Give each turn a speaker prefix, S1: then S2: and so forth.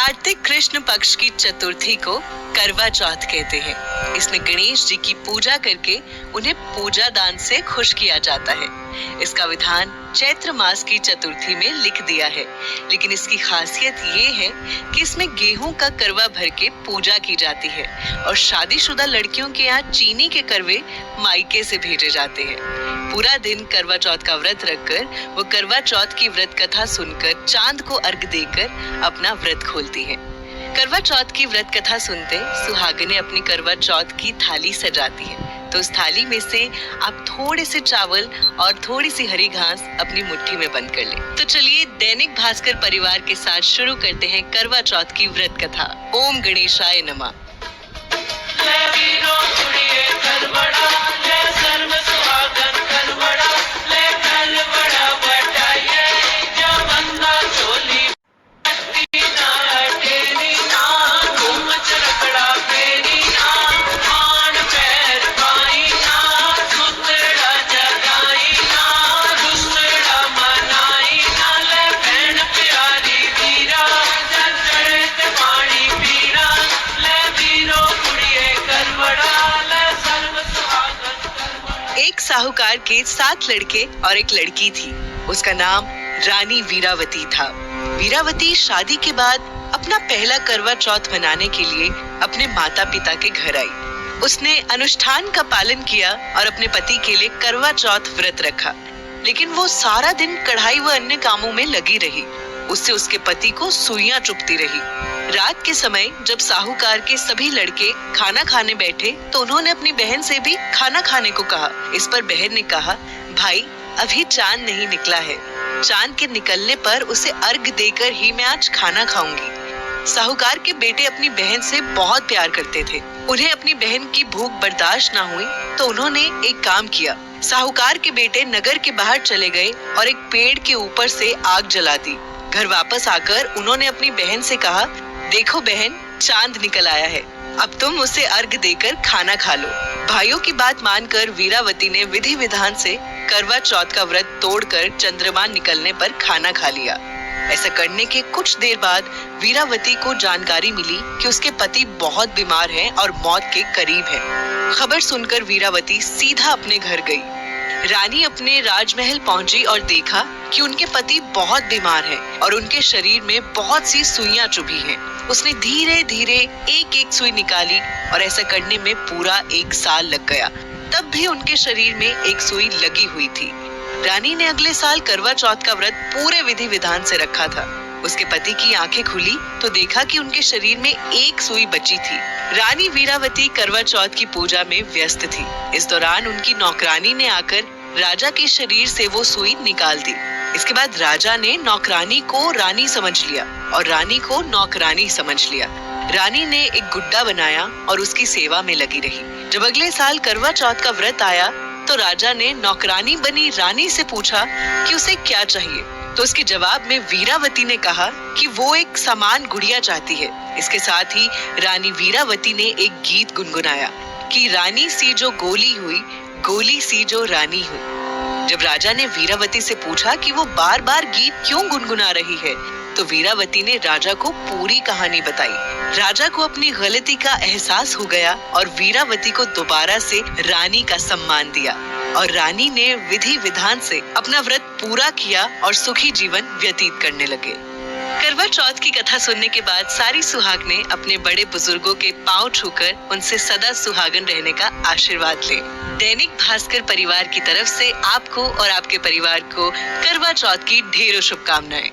S1: कार्तिक कृष्ण पक्ष की चतुर्थी को करवा चौथ कहते हैं। इसमें गणेश जी की पूजा करके उन्हें पूजा दान से खुश किया जाता है। इसका विधान चैत्र मास की चतुर्थी में लिख दिया है, लेकिन इसकी खासियत ये है कि इसमें गेहूं का करवा भर के पूजा की जाती है और शादीशुदा लड़कियों के यहाँ चीनी के करवे मायके से भेजे जाते हैं। पूरा दिन करवा चौथ का व्रत रखकर वो करवा चौथ की व्रत कथा सुनकर चांद को अर्घ देकर अपना व्रत खोलती है। करवा चौथ की व्रत कथा सुनते सुहागिनें अपनी करवा चौथ की थाली सजाती है, तो उस थाली में से आप थोड़े से चावल और थोड़ी सी हरी घास अपनी मुट्ठी में बंद कर लें। तो चलिए दैनिक भास्कर परिवार के साथ शुरू करते हैं करवा चौथ की व्रत कथा। ओम गणेशाय नमः। एक साहूकार के 7 लड़के और एक लड़की थी। उसका नाम रानी वीरावती था। वीरावती शादी के बाद अपना पहला करवा चौथ मनाने के लिए अपने माता पिता के घर आई। उसने अनुष्ठान का पालन किया और अपने पति के लिए करवा चौथ व्रत रखा, लेकिन वो सारा दिन कढ़ाई व अन्य कामों में लगी रही। उससे उसके पति को सुइयां चुभती रही। रात के समय जब साहूकार के सभी लड़के खाना खाने बैठे तो उन्होंने अपनी बहन से भी खाना खाने को कहा। इस पर बहन ने कहा, भाई अभी चांद नहीं निकला है, चांद के निकलने पर उसे अर्घ देकर ही मैं आज खाना खाऊंगी। साहूकार के बेटे अपनी बहन से बहुत प्यार करते थे। उन्हें अपनी बहन की भूख बर्दाश्त न हुई तो उन्होंने एक काम किया। साहूकार के बेटे नगर के बाहर चले गए और एक पेड़ के ऊपर से आग जला दी। घर वापस आकर उन्होंने अपनी बहन से कहा, देखो बहन, चांद निकल आया है, अब तुम उसे अर्घ देकर खाना खा लो। भाइयों की बात मानकर वीरावती ने विधि विधान से करवा चौथ का व्रत तोड़कर चंद्रमा निकलने पर खाना खा लिया। ऐसा करने के कुछ देर बाद वीरावती को जानकारी मिली कि उसके पति बहुत बीमार हैं और मौत के करीब हैं। खबर सुनकर वीरावती सीधा अपने घर गई। रानी अपने राजमहल पहुंची और देखा कि उनके पति बहुत बीमार हैं और उनके शरीर में बहुत सी सुइयां चुभी हैं। उसने धीरे धीरे एक एक सुई निकाली और ऐसा करने में पूरा 1 साल लग गया। तब भी उनके शरीर में एक सुई लगी हुई थी। रानी ने अगले साल करवा चौथ का व्रत पूरे विधि विधान से रखा था। उसके पति की आंखें खुली तो देखा कि उनके शरीर में एक सुई बची थी। रानी वीरावती करवा चौथ की पूजा में व्यस्त थी। इस दौरान उनकी नौकरानी ने आकर राजा के शरीर से वो सुई निकाल दी। इसके बाद राजा ने नौकरानी को रानी समझ लिया और रानी को नौकरानी समझ लिया। रानी ने एक गुड्डा बनाया और उसकी सेवा में लगी रही। जब अगले साल करवा चौथ का व्रत आया तो राजा ने नौकरानी बनी रानी से पूछा कि उसे क्या चाहिए, तो उसके जवाब में वीरावती ने कहा कि वो एक समान गुड़िया चाहती है। इसके साथ ही रानी वीरावती ने एक गीत गुनगुनाया कि रानी सी जो गोली हुई, गोली सी जो रानी हुई। जब राजा ने वीरावती से पूछा कि वो बार बार गीत क्यों गुनगुना रही है, तो वीरावती ने राजा को पूरी कहानी बताई। राजा को अपनी गलती का एहसास हो गया और वीरावती को दोबारा से रानी का सम्मान दिया और रानी ने विधि विधान से अपना व्रत पूरा किया और सुखी जीवन व्यतीत करने लगे। करवा चौथ की कथा सुनने के बाद सारी सुहागनें अपने बड़े बुजुर्गों के पांव छूकर उनसे सदा सुहागन रहने का आशीर्वाद लें। दैनिक भास्कर परिवार की तरफ से आपको और आपके परिवार को करवा चौथ की ढेरों शुभकामनाएं।